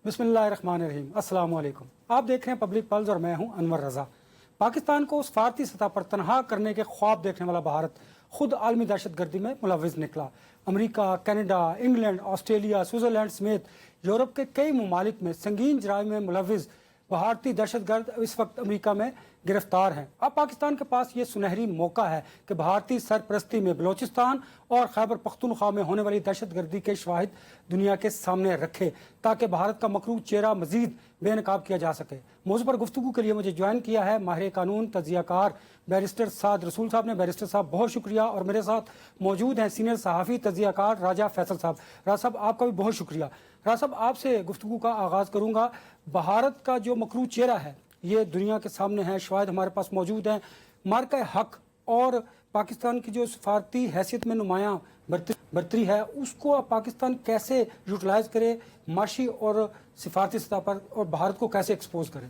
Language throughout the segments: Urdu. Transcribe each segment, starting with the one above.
بسم اللہ الرحمن الرحیم۔ السلام علیکم، آپ دیکھ رہے ہیں پبلک پلز اور میں ہوں انور رضا۔ پاکستان کو سفارتی سطح پر تنہا کرنے کے خواب دیکھنے والا بھارت خود عالمی دہشت گردی میں ملوث نکلا۔ امریکہ، کینیڈا، انگلینڈ، آسٹریلیا، سوئٹزرلینڈ سمیت یورپ کے کئی ممالک میں سنگین جرائم میں ملوث بھارتی دہشت گرد اس وقت امریکہ میں گرفتار ہیں۔ اب پاکستان کے پاس یہ سنہری موقع ہے کہ بھارتی سرپرستی میں بلوچستان اور خیبر پختونخوا میں ہونے والی دہشت گردی کے شواہد دنیا کے سامنے رکھے تاکہ بھارت کا مکروہ چہرہ مزید بے نقاب کیا جا سکے۔ موضوع پر گفتگو کے لیے مجھے جوائن کیا ہے ماہر قانون تجزیہ کار بیرسٹر سعد رسول صاحب نے۔ بیرسٹر صاحب بہت شکریہ، اور میرے ساتھ موجود ہیں سینئر صحافی تجزیہ کار راجہ فیصل صاحب۔ راجہ صاحب آپ کا بھی بہت شکریہ۔ راجہ صاحب آپ سے گفتگو کا آغاز کروں گا۔ بھارت کا جو مکروہ چہرہ ہے یہ دنیا کے سامنے ہے، شواہد ہمارے پاس موجود ہیں۔ مارکہ حق اور پاکستان کی جو سفارتی حیثیت میں نمایاں برتری ہے اس کو اب پاکستان کیسے یوٹیلائز کرے معاشی اور سفارتی سطح پر، اور بھارت کو کیسے ایکسپوز کرے؟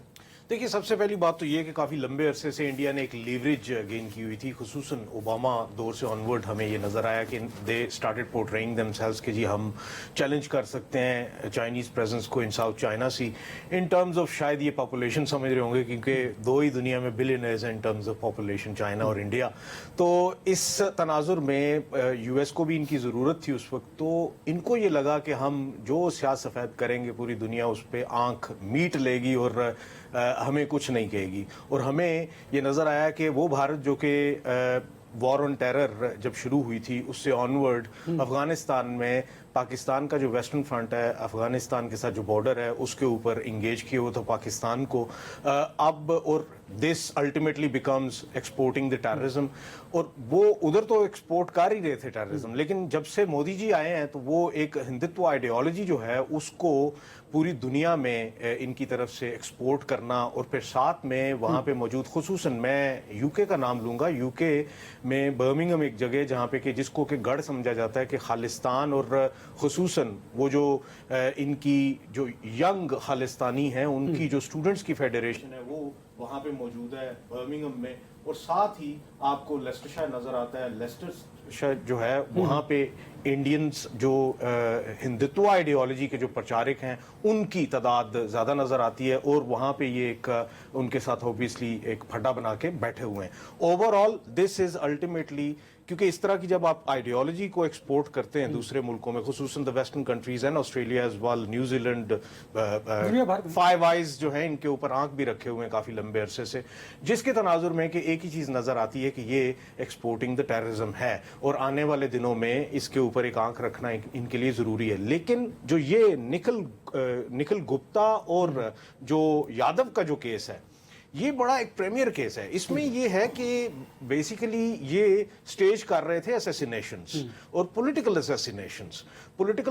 دیکھیے، سب سے پہلی بات تو یہ کہ کافی لمبے عرصے سے انڈیا نے ایک لیوریج گین کی ہوئی تھی، خصوصاً اوباما دور سے آنورڈ ہمیں یہ نظر آیا کہ دے اسٹارٹیڈ پورٹریئنگ دیم سیلز کہ جی ہم چیلنج کر سکتے ہیں چائنیز پریزنس کو in South China Sea in terms of, شاید یہ پاپولیشن سمجھ رہے ہوں گے کیونکہ دو ہی دنیا میں بلینئرز ہیں ان ٹرمز آف پاپولیشن، چائنا اور انڈیا۔ تو اس تناظر میں یو ایس کو بھی ان کی ضرورت تھی اس وقت، تو ان کو یہ لگا کہ ہم جو سیاہ سفید کریں گے پوری دنیا اس پہ آنکھ میٹ لے گی اور ہمیں کچھ نہیں کہے گی۔ اور ہمیں یہ نظر آیا کہ وہ بھارت جو کہ وار آن ٹیرر جب شروع ہوئی تھی اس سے آنورڈ افغانستان میں پاکستان کا جو ویسٹرن فرنٹ ہے، افغانستان کے ساتھ جو بارڈر ہے اس کے اوپر انگیج کیے ہوئے تھا پاکستان کو اب، اور دس الٹیمیٹلی بیکمز ایکسپورٹنگ دا ٹیررزم۔ اور وہ ادھر تو ایکسپورٹ کر ہی رہے تھے ٹیررزم، لیکن جب سے مودی جی آئے ہیں تو وہ ایک ہندتو آئیڈیالوجی جو ہے اس کو پوری دنیا میں ان کی طرف سے ایکسپورٹ کرنا، اور پھر ساتھ میں وہاں پہ موجود، خصوصاً میں یو کے کا نام لوں گا، یو کے میں برمنگھم ایک جگہ جہاں پہ کہ جس کو کہ گڑھ سمجھا جاتا ہے کہ خالستان، اور خصوصاً وہ جو ان کی جو ینگ خالستانی ہیں ان کی جو اسٹوڈنٹس کی فیڈریشن ہے وہ وہاں پہ موجود ہے برمنگھم میں۔ اور ساتھ ہی آپ کو لیسٹر شائر نظر آتا ہے، لیسٹر شائر جو ہے وہاں پہ انڈینز جو ہندتو آئیڈیالوجی کے جو پرچارک ہیں ان کی تعداد زیادہ نظر آتی ہے، اور وہاں پہ یہ ایک ان کے ساتھ اوبیسلی ایک پھڈا بنا کے بیٹھے ہوئے ہیں۔ Over all this is ultimately, کیونکہ اس طرح کی جب آپ آئیڈیالوجی کو ایکسپورٹ کرتے ہیں دوسرے ملکوں میں، خصوصاً دا ویسٹرن کنٹریز ہیں، Australia as well, New Zealand, five eyes جو ہیں ان کے اوپر آنکھ بھی رکھے ہوئے ہیں کافی لمبے عرصے سے، جس کے تناظر میں کہ ایک ہی چیز نظر آتی ہے کہ یہ ایکسپورٹنگ دا ٹیررزم ہے، اور آنے والے دنوں میں اس کے اوپر ایک آنکھ رکھنا ان کے لیے ضروری ہے۔ لیکن جو یہ نکھل گپتا اور جو یادو کا جو کیس ہے یہ بڑا ایک پریمیئر کیس ہے۔ اس میں یہ ہے کہ بیسیکلی یہ سٹیج کر رہے تھے اسیسینیشنز اور پولیٹیکل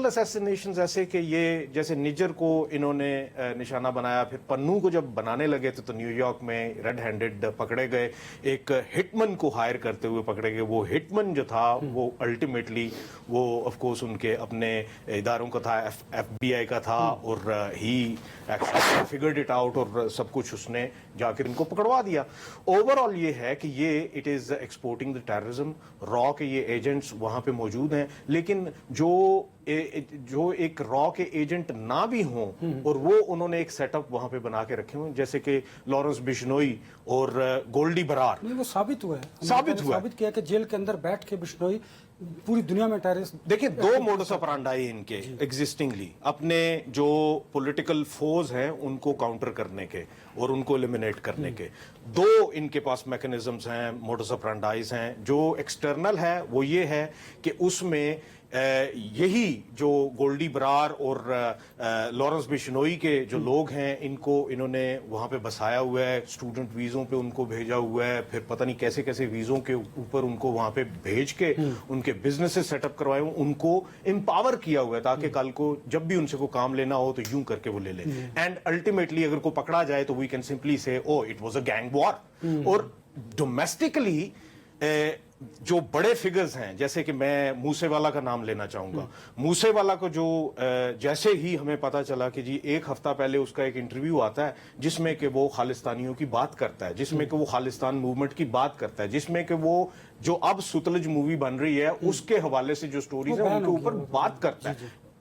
اسیسینیشنز ایسے کہ یہ جیسے نجر کو انہوں نے نشانہ بنایا، پھر پنو کو جب بنانے لگے تھے تو نیو یارک میں ریڈ ہینڈڈ پکڑے گئے، ایک ہٹمن کو ہائر کرتے ہوئے پکڑے گئے۔ وہ ہٹمن جو تھا وہ الٹیمیٹلی وہ آف کورس ان کے اپنے اداروں کا تھا، ایف بی آئی کا تھا، اور ہی ایکچولی فگرڈ اٹ آؤٹ، اور سب کچھ اس نے جا کر ان کو پکڑوا دیا۔ اوور آل یہ ہے کہ یہ it is exporting the terrorism, را کے یہ ایجنٹس وہاں پہ موجود ہیں، لیکن جو ایک را کے ایجنٹ نہ بھی ہوں اور وہ انہوں نے ایک سیٹ اپ وہاں پہ بنا کے رکھے ہوئے، جیسے کہ لارنس بشنوئی اور گولڈی برار، وہ ثابت کیا کہ جیل کے اندر بیٹھ کے بشنوئی پوری دنیا میں ٹیررسٹ۔ دیکھیں، دو موڈس آپرانڈائی ان کے ایگزسٹنگلی، اپنے جو پولیٹیکل فوز ہیں ان کو کاؤنٹر کرنے کے اور ان کو ایلیمینیٹ کرنے کے، دو ان کے پاس میکنزمز ہیں، موڈس آپرانڈائز ہیں۔ جو ایکسٹرنل ہے وہ یہ ہے کہ اس میں یہی جو گولڈی برار اور لارنس بشنوئی کے جو لوگ ہیں ان کو انہوں نے وہاں پہ بسایا ہوا ہے، اسٹوڈنٹ ویزوں پہ ان کو بھیجا ہوا ہے، پھر پتہ نہیں کیسے کیسے ویزوں کے اوپر ان کو وہاں پہ بھیج کے ان کے بزنس سیٹ اپ کروائے ہوئے، ان کو امپاور کیا ہوا ہے تاکہ کل کو جب بھی ان سے کوئی کام لینا ہو تو یوں کر کے وہ لے لیں، اینڈ الٹیمیٹلی اگر کوئی پکڑا جائے تو وی can simply say oh it was a gang war. اور ڈومیسٹکلی جو بڑے فگرز ہیں، جیسے کہ میں موسے والا کا نام لینا چاہوں گا، موسے والا کو جو جیسے ہی ہمیں پتا چلا کہ جی ایک ہفتہ پہلے اس کا ایک انٹرویو آتا ہے جس میں کہ وہ خالستانیوں کی بات کرتا ہے، جس میں کہ وہ خالستان موومنٹ کی بات کرتا ہے، جس میں کہ وہ جو اب ستلج مووی بن رہی ہے اس کے حوالے سے جو سٹوریز ہیں ان کے اوپر بات کرتا ہے،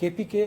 KPK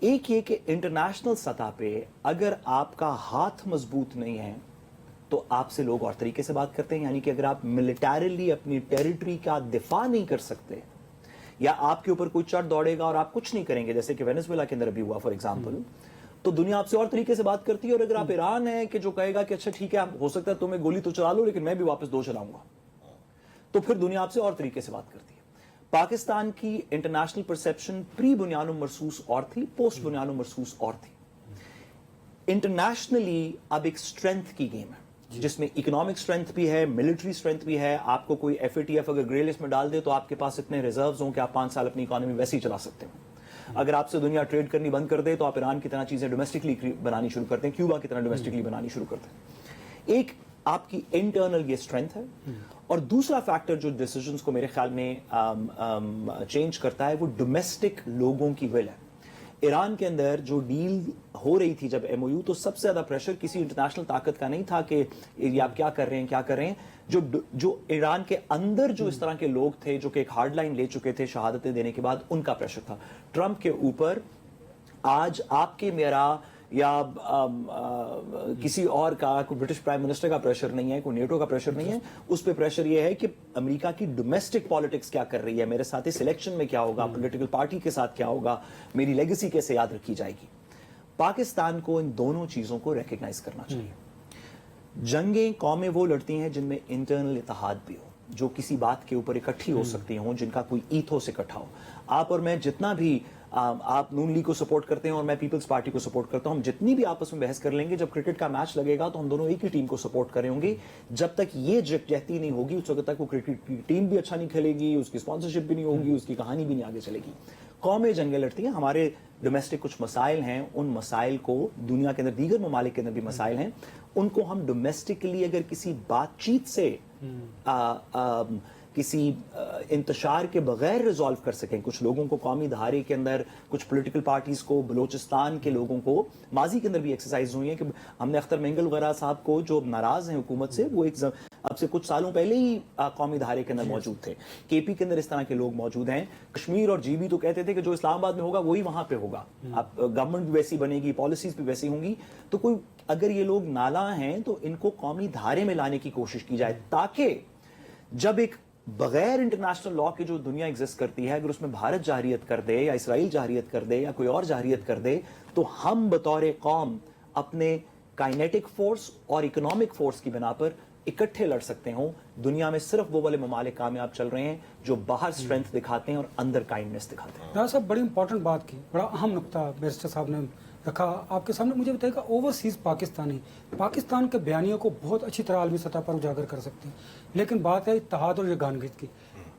ایک یہ کہ انٹرنیشنل سطح پہ اگر آپ کا ہاتھ مضبوط نہیں ہے تو آپ سے لوگ اور طریقے سے بات کرتے ہیں. یعنی کہ اگر آپ ملٹریلی اپنی ٹیریٹری کا دفاع نہیں کر سکتے یا آپ کے اوپر کوئی چڑھ دوڑے گا اور آپ کچھ نہیں کریں گے, جیسے کہ وینزویلا کے اندر ابھی ہوا فار ایگزامپل, تو دنیا آپ سے اور طریقے سے بات کرتی ہے. اور اگر آپ ایران ہیں کہ جو کہے گا کہ اچھا ٹھیک ہے ہو سکتا ہے تمہیں گولی تو چلا لو لیکن میں بھی واپس 2 چلاؤں گا, تو پھر دنیا آپ سے اور طریقے سے بات کرتی ہے. پاکستان کی انٹرنیشنل پرسیپشن پری بنیاد مرصوص اور تھی, پوسٹ بنیاد مرصوص اور تھی. انٹرنیشنلی اب ایک اسٹرینتھ کی گیم ہے جس میں اکنامک اسٹرینتھ بھی ہے, ملٹری اسٹرینتھ بھی ہے. آپ کو کوئی FATF اگر گرے لسٹ میں ڈال دے تو آپ کے پاس اتنے ریزروز ہوں کہ آپ 5 سال اپنی اکانومی ویسے ہی چلا سکتے ہیں. اگر آپ سے دنیا ٹریڈ کرنی بند کر دے تو آپ ایران کی طرح چیزیں ڈومیسٹکلی بنانی شروع کرتے ہیں, کیوبا کی طرح ڈومیسٹکلی بنانی شروع کرتے ہیں. ایک آپ کی انٹرنل یہ اسٹرینتھ ہے. اور دوسرا فیکٹر جو ڈیسیجنز کو میرے خیال میں چینج کرتا ہے وہ ڈومیسٹک لوگوں کی ول ہے. ایران کے اندر جو ڈیل ہو رہی تھی جب MOU, تو سب سے زیادہ پریشر کسی انٹرنیشنل طاقت کا نہیں تھا کہ یہ آپ کیا کر رہے ہیں. جو ایران کے اندر جو اس طرح کے لوگ تھے جو کہ ایک ہارڈ لائن لے چکے تھے شہادتیں دینے کے بعد, ان کا پریشر تھا. ٹرمپ کے اوپر آج آپ کے میرا یا کسی اور کا, کوئی برٹش پرائم منسٹر کا پریشر نہیں ہے, کوئی نیٹو کا پریشر نہیں ہے. اس پہ پریشر یہ ہے کہ امریکہ کی ڈومیسٹک پالیٹکس کیا کر رہی ہے, میرے ساتھ اس الیکشن میں کیا ہوگا, پولیٹیکل پارٹی کے ساتھ کیا ہوگا, میری لیگیسی کیسے یاد رکھی جائے گی. پاکستان کو ان دونوں چیزوں کو ریکگنائز کرنا چاہیے. جنگیں قومیں وہ لڑتی ہیں جن میں انٹرنل اتحاد بھی ہو, جو کسی بات کے اوپر اکٹھی ہو سکتی ہوں, جن کا کوئی ایتھوس اکٹھا ہو. آپ اور میں جتنا بھی آپ نون لیگ کو سپورٹ کرتے ہیں اور میں پیپلز پارٹی کو سپورٹ کرتا ہوں, ہم جتنی بھی آپس میں بحث کر لیں گے, جب کرکٹ کا میچ لگے گا تو ہم دونوں ایک ہی ٹیم کو سپورٹ کریں ہوں گے. جب تک یہ یکجہتی نہیں ہوگی اس وقت تک وہ کرکٹ کی ٹیم بھی اچھا نہیں کھیلے گی, اس کی اسپانسرشپ بھی نہیں ہوگی, اس کی کہانی بھی نہیں آگے چلے گی. قومیں جنگیں لڑتی ہیں. ہمارے ڈومیسٹک کچھ مسائل ہیں, ان مسائل کو دنیا کے اندر دیگر ممالک کے اندر بھی مسائل ہیں, ان کو ہم ڈومیسٹکلی اگر کسی بات چیت سے کسی انتشار کے بغیر ریزالو کر سکیں. کچھ لوگوں کو قومی دھارے کے اندر, کچھ پولیٹیکل پارٹیز کو, بلوچستان کے لوگوں کو ماضی کے اندر بھی ایکسرسائز ہوئی ہیں کہ ہم نے اختر مینگل وغیرہ صاحب کو جو ناراض ہیں حکومت سے, وہ ایک اب سے کچھ سالوں پہلے ہی قومی دھارے کے اندر موجود تھے. KP کے اندر اس طرح کے لوگ موجود ہیں. کشمیر اور GB تو کہتے تھے کہ جو اسلام آباد میں ہوگا وہی وہاں پہ ہوگا, اب گورنمنٹ بھی ویسی بنے گی, پالیسیز بھی ویسی ہوں گی. تو کوئی اگر یہ لوگ نالاں ہیں تو ان کو قومی دھارے میں لانے کی کوشش کی جائے, تاکہ جب ایک بغیر انٹرنیشنل لا کے جو دنیا ایگزسٹ کرتی ہے, اگر اس میں بھارت جارحیت کر دے یا اسرائیل جارحیت کر دے یا کوئی اور جارحیت کر دے, تو ہم بطور قوم اپنے کائنیٹک فورس اور اکنامک فورس کی بنا پر اکٹھے لڑ سکتے ہوں. دنیا میں صرف وہ والے ممالک کامیاب چل رہے ہیں جو باہر اسٹرینتھ دکھاتے ہیں اور اندر کائنڈنس دکھاتے ہیں. ڈاکٹر صاحب بڑی امپورٹنٹ بات کی, بڑا اہم نقطہ بیرسٹر صاحب نے رکھا آپ کے سامنے. مجھے بتائیے کہ اوورسیز پاکستان کے بیانیوں کو بہت اچھی طرح عالمی سطح پر اجاگر کر سکتے ہیں, لیکن بات ہے اتحاد اور یگانگیت کی.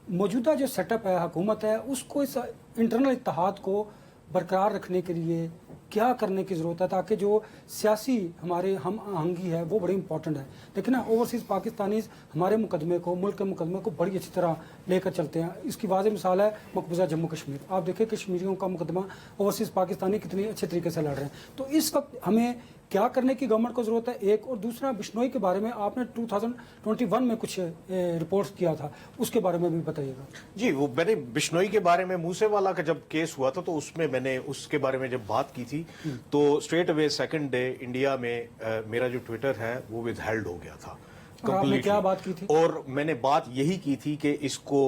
موجودہ جو سیٹ اپ ہے, حکومت ہے, اس کو اس انٹرنل اتحاد کو برقرار رکھنے کے لیے کیا کرنے کی ضرورت ہے, تاکہ جو سیاسی ہمارے ہم آہنگی ہے وہ بڑی امپورٹنٹ ہے. لیکن اوورسیز پاکستانیز ہمارے مقدمے کو, ملک کے مقدمے کو بڑی اچھی طرح لے کر چلتے ہیں. اس کی واضح مثال ہے مقبوضہ جموں کشمیر. آپ دیکھیں کشمیریوں کا مقدمہ اوورسیز پاکستانی کتنی اچھے طریقے سے لڑ رہے ہیں. تو اس وقت ہمیں کیا کرنے کی گورنمنٹ کو ضرورت ہے, ایک. اور دوسرا, بشنوئی کے بارے میں آپ نے 2021 میں کچھ رپورٹس کیا تھا, اس کے بارے میں بھی بتائیے گا. جی, وہ میں نے بشنوئی کے بارے میں, موسے والا کا جب کیس ہوا تھا تو اس میں نے اس کے بارے میں جب بات کی تھی تو straight away second day India میں میرا جو ٹویٹر ہے وہ ود ہیلڈ ہو گیا تھا. اور آپ نے کیا بات کی تھی؟ اور میں نے بات یہی کی تھی کہ اس کو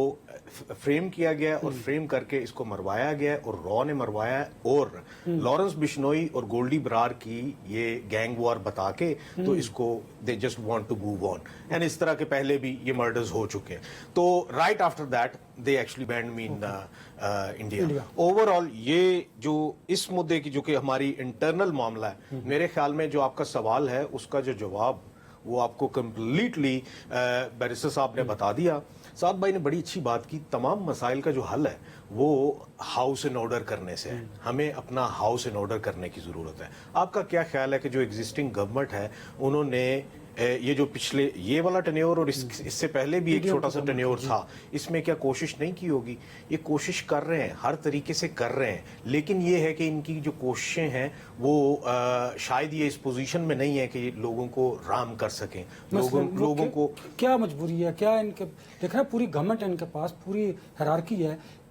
فریم کیا گیا اور فریم کر کے اس کو مروایا گیا, اور را نے مروایا, اور لارنس بشنوئی اور گولڈی برار کی یہ گینگ وار بتا کے تو اس کو they just want to move on. And اس طرح کے پہلے بھی یہ مرڈرز ہو چکے ہیں. تو right after that they actually banned me in India. Overall یہ جو اس مدعے کی جو کہ ہماری انٹرنل معاملہ ہے, میرے خیال میں جو آپ کا سوال ہے اس کا جو جواب وہ آپ کو کمپلیٹلی بیرسٹر صاحب نے بتا دیا. سعد بھائی نے بڑی اچھی بات کی. تمام مسائل کا جو حل ہے وہ ہاؤس ان آرڈر کرنے سے ہے. ہمیں اپنا ہاؤس ان آرڈر کرنے کی ضرورت ہے. آپ کا کیا خیال ہے کہ جو ایگزسٹنگ گورنمنٹ ہے انہوں نے یہ جو پچھلے یہ والا ٹینیور اور اس سے پہلے بھی ایک چھوٹا سا ٹینیور تھا, اس میں کیا کوشش نہیں کی ہوگی؟ یہ کوشش کر رہے ہیں, ہر طریقے سے کر رہے ہیں, لیکن یہ ہے کہ ان کی جو کوششیں ہیں وہ شاید یہ اس پوزیشن میں نہیں ہے کہ یہ لوگوں کو رام کر سکیں. لوگوں کو کیا مجبوری ہے, کیا ان کے دیکھ رہے پوری گورنمنٹ ہے, ان کے پاس پوری ہیرارکی ہے,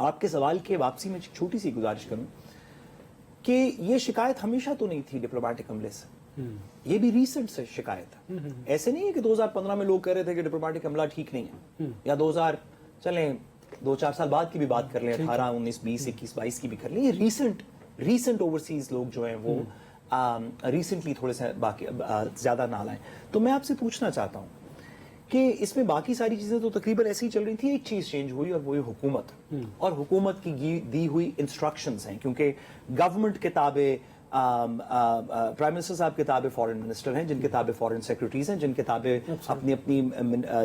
آپ کے سوال کے واپسی میں ایک چھوٹی سی گزارش کروں کہ یہ شکایت ہمیشہ تو نہیں تھی ڈپلومیٹک عملے سے، یہ بھی ریسنٹ سے شکایت ہے. ایسے نہیں ہے کہ 2015 میں لوگ کہہ رہے تھے کہ ڈپلومیٹک عملہ ٹھیک نہیں ہے، یا 2000 دو چار سال بعد کی بھی بات کر لیں، 18 19 20 21 22 کی بھی کر لیں. یہ ریسنٹ اوورسیز لوگ جو ہیں وہ ریسنٹلی تھوڑے سے باقی زیادہ نال آئیں. تو میں آپ سے پوچھنا چاہتا ہوں کہ اس میں باقی ساری چیزیں تو تقریباً ایسی ہی چل رہی تھی، ایک چیز چینج ہوئی اور وہ حکومت اور حکومت کی دی ہوئی انسٹرکشنز ہیں، کیونکہ گورنمنٹ کے تابع پرائم منسٹر صاحب کے تابع فارن منسٹر ہیں، جن کے تابع فارن سیکرٹریز ہیں، جن کے تابع اپنی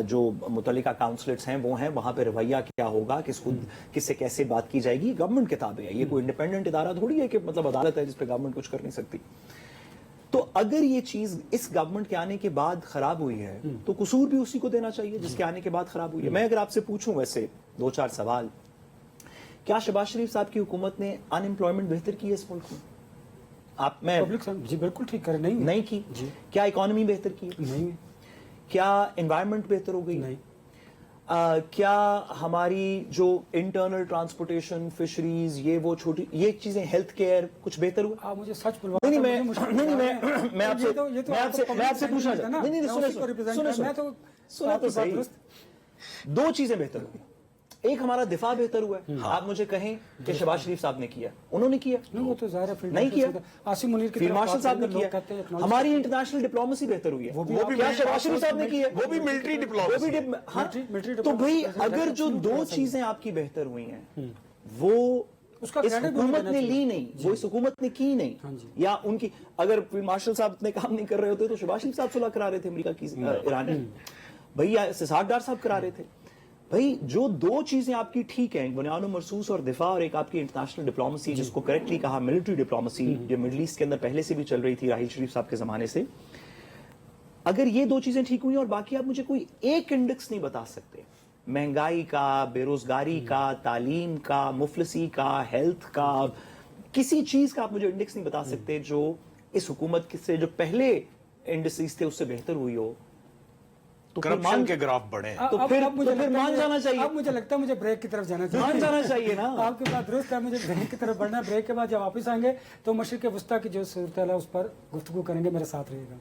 جو متعلقہ کاؤنسلٹس ہیں وہ ہیں، وہاں پہ رویہ کیا ہوگا، کس سے کیسے بات کی جائے گی، گورنمنٹ کے تابع ہے. یہ کوئی انڈیپینڈنٹ ادارہ تھوڑی ہے کہ مطلب عدالت ہے جس پہ گورنمنٹ کچھ کر نہیں سکتی. تو اگر یہ چیز اس گورنمنٹ کے آنے کے بعد خراب ہوئی ہے تو قصور بھی اسی کو دینا چاہیے جس کے آنے کے بعد خراب ہوئی ہے. میں اگر آپ سے پوچھوں ویسے 2-4 سوال، کیا شہباز شریف صاحب کی حکومت نے ان امپلائمنٹ بہتر کی ہے اس ملک میں؟ میں جی بالکل ٹھیک کرے نہیں کی. کیا اکانومی بہتر کی؟ نہیں. کیا انوائرمنٹ بہتر ہو گئی؟ نہیں. کیا ہماری جو انٹرنل ٹرانسپورٹیشن، فشریز، یہ وہ چھوٹی یہ چیزیں، ہیلتھ کیئر کچھ بہتر ہوا؟ آپ مجھے سچ بلوا. نہیں میں آپ سے پوچھنا چاہتا ہوں، دو چیزیں بہتر ہوئی. ایک ہمارا دفاع بہتر ہوا ہے. آپ مجھے کہیں کہ شہباز شریف صاحب نے کیا، انہوں نے کیا؟ وہ تو ظاہر ہے نہیں کیا. عاصم منیر کی فیلڈ مارشل صاحب نے کیا. ہماری انٹرنیشنل ڈپلومیسی بہتر ہوئی ہے. کیا شہباز شریف صاحب نے کی ہے؟ وہ بھی ملٹری ڈپلومیسی. تو بھائی اگر جو دو چیزیں آپ کی بہتر ہوئی ہیں وہ اس حکومت نے لی نہیں، وہ اس حکومت نے کی نہیں، یا ان کی اگر فیلڈ مارشل صاحب اتنے کام نہیں کر رہے ہوتے تو شہباز شریف صاحب صلح کرا رہے تھے امریکہ کی ایران میں، بھائی اسحاق ڈار صاحب کرا رہے تھے. بھائی جو دو چیزیں آپ کی ٹھیک ہیں، بنیاد و مرصوص اور دفاع، اور ایک آپ کی انٹرنیشنل ڈپلومیسی جس کو کریکٹلی کہا ملٹری ڈپلومیسی، جو مڈل ایسٹ کے اندر پہلے سے بھی چل رہی تھی راحیل شریف صاحب کے زمانے سے، اگر یہ دو چیزیں ٹھیک ہوئی اور باقی آپ مجھے کوئی ایک انڈیکس نہیں بتا سکتے، مہنگائی کا، بے روزگاری کا، تعلیم کا، مفلسی کا، ہیلتھ کا، کسی چیز کا آپ مجھے انڈیکس نہیں بتا سکتے جو اس حکومت سے جو پہلے انڈیسز تھے اس سے بہتر ہوئی ہو، کرپشن کے گراف بڑھے ہیں. تو پھر مان جانا چاہیے. اب مجھے لگتا ہے مجھے بریک کی طرف جانا چاہیے. مان جانا چاہیے نا. آپ کے بات درست ہے، مجھے بریک کی طرف بڑھنا ہے. بریک کے بعد جب واپس آئیں گے تو مشرق وسطیٰ کی جو صورتحال ہے اس پر گفتگو کریں گے. میرے ساتھ رہیے گا.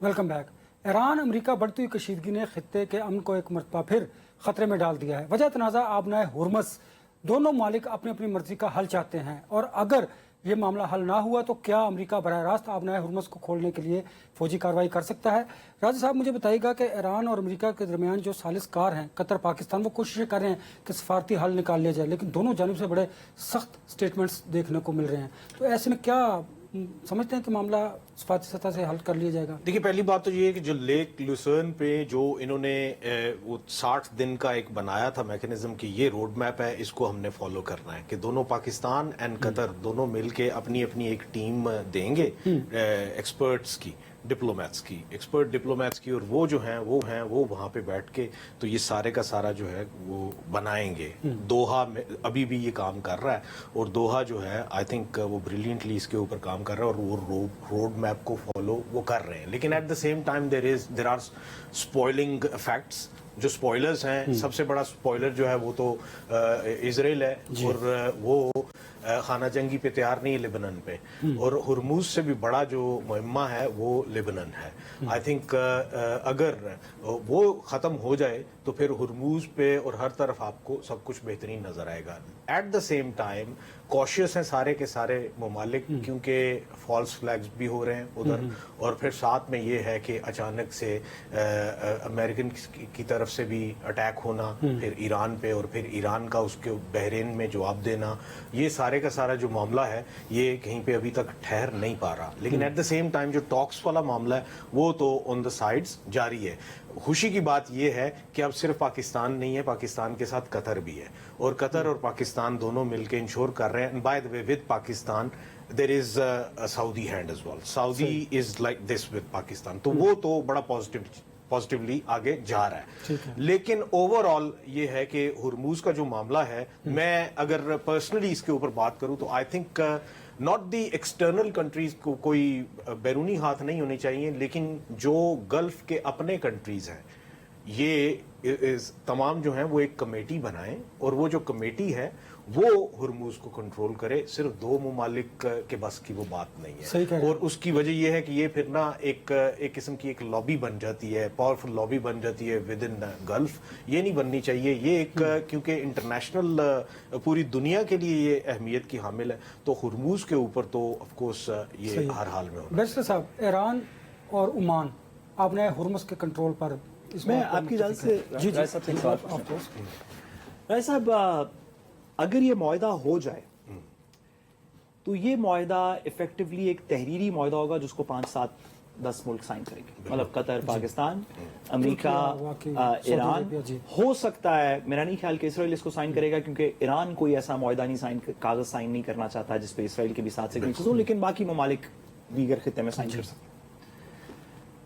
Welcome back. ایران امریکہ بڑھتی ہوئی کشیدگی نے خطے کے امن کو ایک مرتبہ پھر خطرے میں ڈال دیا ہے. وجہ تنازع آبنائے ہرمز. دونوں ممالک اپنی اپنی مرضی کا حل چاہتے ہیں، اور اگر یہ معاملہ حل نہ ہوا تو کیا امریکہ براہ راست آبنائے ہرمز کو کھولنے کے لیے فوجی کارروائی کر سکتا ہے؟ راجہ صاحب مجھے بتائیے گا کہ ایران اور امریکہ کے درمیان جو ثالث کار ہیں قطر، پاکستان، وہ کوششیں کر رہے ہیں کہ سفارتی حل نکال لیا جائے، لیکن دونوں جانب سے بڑے سخت سٹیٹمنٹس دیکھنے کو مل رہے ہیں. تو ایسے میں کیا سمجھتے ہیں کہ معاملہ سفارتی سطح سے حل کر لیا جائے گا؟ دیکھیے، پہلی بات تو یہ ہے کہ جو لیک لوسرن پہ جو انہوں نے وہ 60 دن کا ایک بنایا تھا میکنزم کی، یہ روڈ میپ ہے، اس کو ہم نے فالو کرنا ہے کہ دونوں پاکستان اینڈ قطر دونوں مل کے اپنی اپنی ایک ٹیم دیں گے ایکسپرٹس کی، ایکسپرٹ ڈپلومیٹس کی، اور وہ جو ہیں وہ وہاں پہ بیٹھ کے تو یہ سارے کا سارا جو ہے وہ بنائیں گے. دوحہ میں ابھی بھی یہ کام کر رہا ہے، اور دوحہ جو ہے آئی تھنک وہ بریلینٹلی اس کے اوپر کام کر رہا ہے، اور وہ روڈ میپ کو فالو وہ کر رہے ہیں. لیکن at the same time they are spoiling facts. جو سپوائلرز ہیں، سب سے بڑا سپوائلر جو ہے وہ تو اسرائیل ہے، اور وہ خانہ جنگی پہ تیار نہیں ہے لبنان پہ، اور ہرموز سے بھی بڑا جو مہمہ ہے وہ لبنان ہے. آئی تھنک اگر وہ ختم ہو جائے تو پھر ہرموز پہ اور ہر طرف آپ کو سب کچھ بہترین نظر آئے گا. At the same time cautious ہیں سارے کے سارے ممالک، کیونکہ فالس فلیگز بھی ہو رہے ہیں ادھر، اور پھر ساتھ میں یہ ہے کہ اچانک سے امریکن کی طرف سے بھی اٹیک ہونا، پھر ایران پہ، اور پھر ایران کا اس کے بحرین میں جواب دینا. یہ سارے کا سارا جو معاملہ ہے یہ کہیں پہ ابھی تک ٹھہر نہیں پا رہا. لیکن ایٹ دا سیم ٹائم جو ٹاکس والا معاملہ ہے وہ تو آن دا سائڈز جاری ہے. خوشی کی بات یہ ہے کہ اب صرف پاکستان نہیں ہے، پاکستان کے ساتھ قطر بھی ہے، اور قطر اور پاکستان دونوں مل کے انشور کر رہے ہیں. By the way with Pakistan there is a Saudi hand as well. Saudi is like this with Pakistan. تو وہ تو بڑا پازیٹیولی آگے جا رہا ہے. لیکن اوور آل یہ ہے کہ ہرموز کا جو معاملہ ہے، میں اگر پرسنلی اس کے اوپر بات کروں تو I think not the external countries کو کوئی بیرونی ہاتھ نہیں ہونے چاہیے، لیکن جو گلف کے اپنے کنٹریز ہیں یہ تمام جو ہیں وہ ایک کمیٹی بنائیں اور وہ جو کمیٹی ہے وہ ہرموز کو کنٹرول کرے. صرف دو ممالک کے بس کی وہ بات نہیں ہے, اور اس کی وجہ یہ ہے کہ یہ پھر نا ایک قسم کی ایک لابی بن جاتی ہے, پاورفل لابی بن جاتی ہے ود ان گلف. یہ نہیں بننی چاہیے. یہ ایک کیونکہ انٹرنیشنل پوری دنیا کے لیے یہ اہمیت کی حامل ہے, تو ہرموز کے اوپر تو آف کورس یہ ہر حال میں ہونا. بیرسٹر صاحب, ایران اور عمان آپ نے ہرمز کے کنٹرول پر میں آپ کی اجازت سے رائے صاحب سے ایک سوال پوچھنا چاہتا ہوں. رائے صاحب, اگر یہ معاہدہ ہو جائے تو یہ معاہدہ افیکٹولی ایک تحریری معاہدہ ہوگا جس کو 5-7-10 ملک سائن کریں گے, مطلب قطر, پاکستان, امریکہ, ایران. ہو سکتا ہے, میرا نہیں خیال کہ اسرائیل اس کو سائن کرے گا, کیونکہ ایران کوئی ایسا معاہدہ نہیں کاغذ سائن نہیں کرنا چاہتا جس پہ اسرائیل کے بھی ساتھ سگنیچرز ہوں, لیکن باقی ممالک دیگر خطے میں سائن کر سکتے ہیں.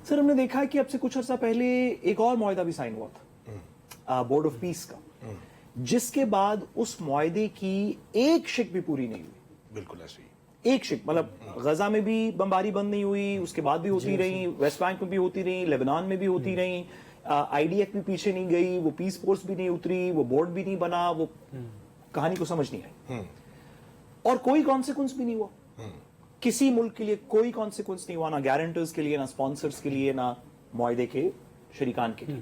سر, ہم نے دیکھا کہ اب سے کچھ عرصہ پہلے ایک اور معاہدہ بھی سائن ہوا تھا بورڈ آف پیس کا, جس کے بعد اس معاہدے کی ایک شک بھی پوری نہیں ہوئی. بالکل ایسے ہی ایک شک, مطلب غزہ میں بھی بمباری بند نہیں ہوئی, اس کے بعد بھی ہوتی رہی, ویسٹ بینک میں بھی ہوتی رہی, لیبنان میں بھی ہوتی رہی, آئی ڈی ایف بھی پیچھے نہیں گئی, وہ پیس فورس بھی نہیں اتری, وہ بورڈ بھی نہیں بنا, وہ کہانی کو سمجھ نہیں آئی, اور کوئی کانسیکوینس بھی نہیں ہوا. کسی ملک کے لیے کوئی کانسیکوینس نہیں ہوا, نہ گارنٹرز کے لیے, نہ اسپانسرز کے لیے, نہ معاہدے کے شریکان کے لیے.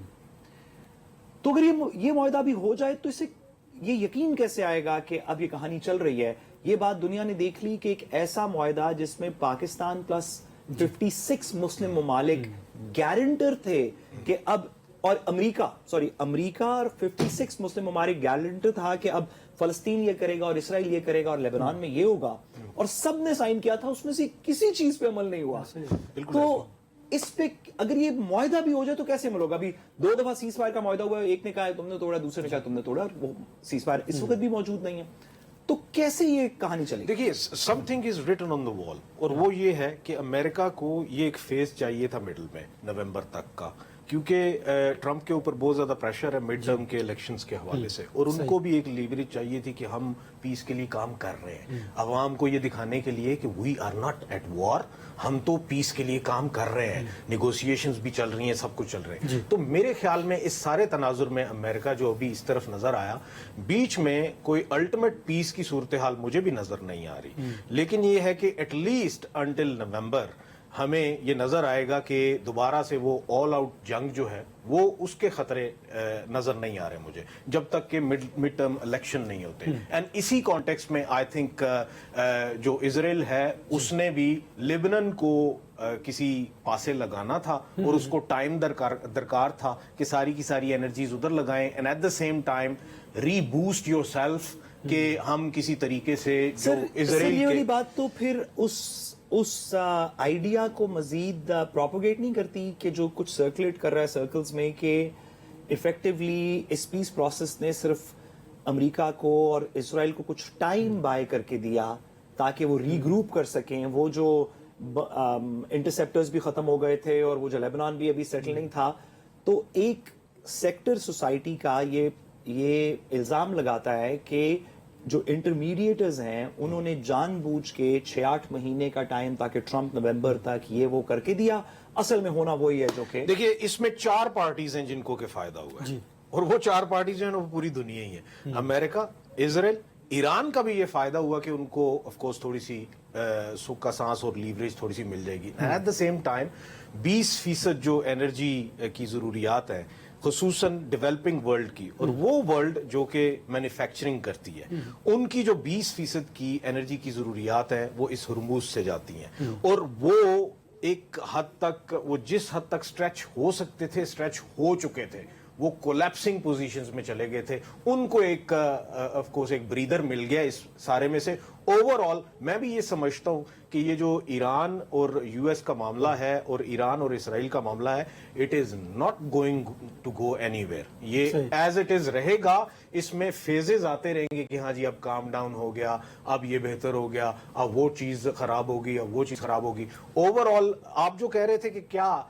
تو اگر یہ معاہدہ بھی ہو جائے تو اسے یہ یقین کیسے آئے گا کہ اب یہ کہانی چل رہی ہے؟ یہ بات دنیا نے دیکھ لی کہ ایک ایسا معاہدہ جس میں پاکستان پلس 56 مسلم ممالک گارنٹر تھے کہ اب, اور امریکہ اور 56 مسلم ممالک گارنٹر تھا کہ اب فلسطین یہ کرے گا اور اسرائیل یہ کرے گا اور لیبنان میں یہ ہوگا, اور سب نے سائن کیا تھا, اس میں سے کسی چیز پہ عمل نہیں ہوا. تو اس پہ اگر یہ معاہدہ بھی ہو جائے تو کیسے عمل ہوگا؟ ابھی 2 دفعہ سیز فائر کا معاہدہ ہوا ہے, ایک نے کہا تم نے توڑا, دوسرے نے کہا تم نے توڑا, وہ سیز فائر اس وقت بھی موجود نہیں ہے. تو کیسے یہ کہانی چلے گی؟ دیکھیے, some thing is written on دا وال, اور وہ یہ ہے کہ امریکہ کو یہ ایک فیز چاہیے تھا مڈل میں, نومبر تک کا, کیونکہ ٹرمپ کے اوپر بہت زیادہ پریشر ہے مڈ ٹرم کے الیکشنز کے حوالے سے, اور ان کو بھی ایک لیوریج چاہیے تھی کہ ہم پیس کے لیے کام کر رہے ہیں, عوام کو یہ دکھانے کے لیے کہ we are not at war, ہم تو پیس کے لیے کام کر رہے ہیں, نیگوسیشنز بھی چل رہی ہیں, سب کچھ چل رہے ہیں. تو میرے خیال میں اس سارے تناظر میں امریکہ جو ابھی اس طرف نظر آیا, بیچ میں کوئی الٹیمیٹ پیس کی صورتحال مجھے بھی نظر نہیں آ رہی, لیکن یہ ہے کہ ایٹ لیسٹ انٹل نومبر ہمیں یہ نظر آئے گا کہ دوبارہ سے وہ آل آؤٹ جنگ جو ہے وہ اس کے خطرے نظر نہیں آ رہے مجھے, جب تک کہ مڈ ٹرم الیکشن نہیں ہوتے. اینڈ اسی کانٹیکسٹ میں آئی تھنک جو اسرائیل ہے اس نے بھی لیبنن کو کسی پاسے لگانا تھا, اور اس کو ٹائم درکار تھا کہ ساری کی ساری انرجیز ادھر لگائیں, and at the same time reboost yourself کہ ہم کسی طریقے سے جو اسرائیل والی بات تو پھر اس آئیڈیا کو مزید پروپوگیٹ نہیں کرتی کہ جو کچھ سرکولیٹ کر رہا ہے سرکلز میں, کہ ایفیکٹولی اس پیس پروسیس نے صرف امریکہ کو اور اسرائیل کو کچھ ٹائم بائی کر کے دیا تاکہ وہ ری گروپ کر سکیں. وہ جو انٹرسیپٹرز بھی ختم ہو گئے تھے اور وہ جو لیبنان بھی ابھی سیٹل نہیں تھا, تو ایک سیکٹر سوسائٹی کا یہ الزام لگاتا ہے کہ جو انٹرمیڈیٹرز ہیں انہوں نے جان بوجھ کے 6-8 مہینے کا ٹائم تاکہ ٹرمپ نومبر تک یہ وہ کر کے دیا. اصل میں ہونا وہی ہے جو کہ دیکھیے, اس میں 4 پارٹیز ہیں جن کو کہ فائدہ ہوا ہے, اور وہ 4 پارٹیز ہیں وہ پوری دنیا ہی ہے, امریکہ, اسرائیل, ایران کا بھی یہ فائدہ ہوا کہ ان کو آف کورس تھوڑی سی سکھ کا سانس اور لیوریج تھوڑی سی مل جائے گی. ایٹ دا سیم ٹائم 20% جو انرجی کی ضروریات ہیں خصوصاً ڈیولپنگ ورلڈ کی, اور وہ ورلڈ جو کہ مینوفیکچرنگ کرتی ہے, ان کی جو 20% کی انرجی کی ضروریات ہیں وہ اس ہرموز سے جاتی ہیں, اور وہ ایک حد تک, وہ جس حد تک سٹریچ ہو سکتے تھے سٹریچ ہو چکے تھے, وہ کولیپسنگ پوزیشنز میں چلے گئے تھے. ان کو ایک آف کورس ایک بریدر مل گیا اس سارے میں سے. اوور آل میں بھی یہ سمجھتا ہوں کہ یہ جو ایران اور یو ایس کا معاملہ ہے اور ایران اور اسرائیل کا معاملہ ہے, it is not going to go anywhere. یہ ایز اٹ از رہے گا, اس میں فیزز آتے رہیں گے کہ ہاں جی اب کام ڈاؤن ہو گیا, اب یہ بہتر ہو گیا, اب وہ چیز خراب ہوگی, اب وہ چیز خراب ہوگی. اوور آل آپ جو کہہ رہے تھے کہ کیا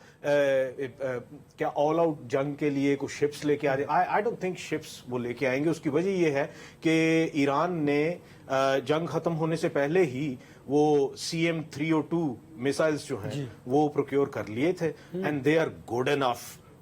آل آؤٹ جنگ کے لیے کچھ شپس لے کے آ رہے, آئی ڈونٹ تھنک شپس وہ لے کے آئیں گے. اس کی وجہ یہ ہے کہ ایران نے جنگ ختم ہونے سے پہلے ہی وہ CM-302 میسائلز جو ہیں وہ پروکیور کر لیے تھے, and they are good enough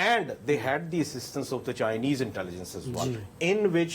And they had the assistance of the Chinese intelligence as well, in which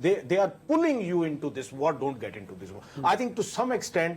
they are pulling you into this war, don't get into this war. I think to some extent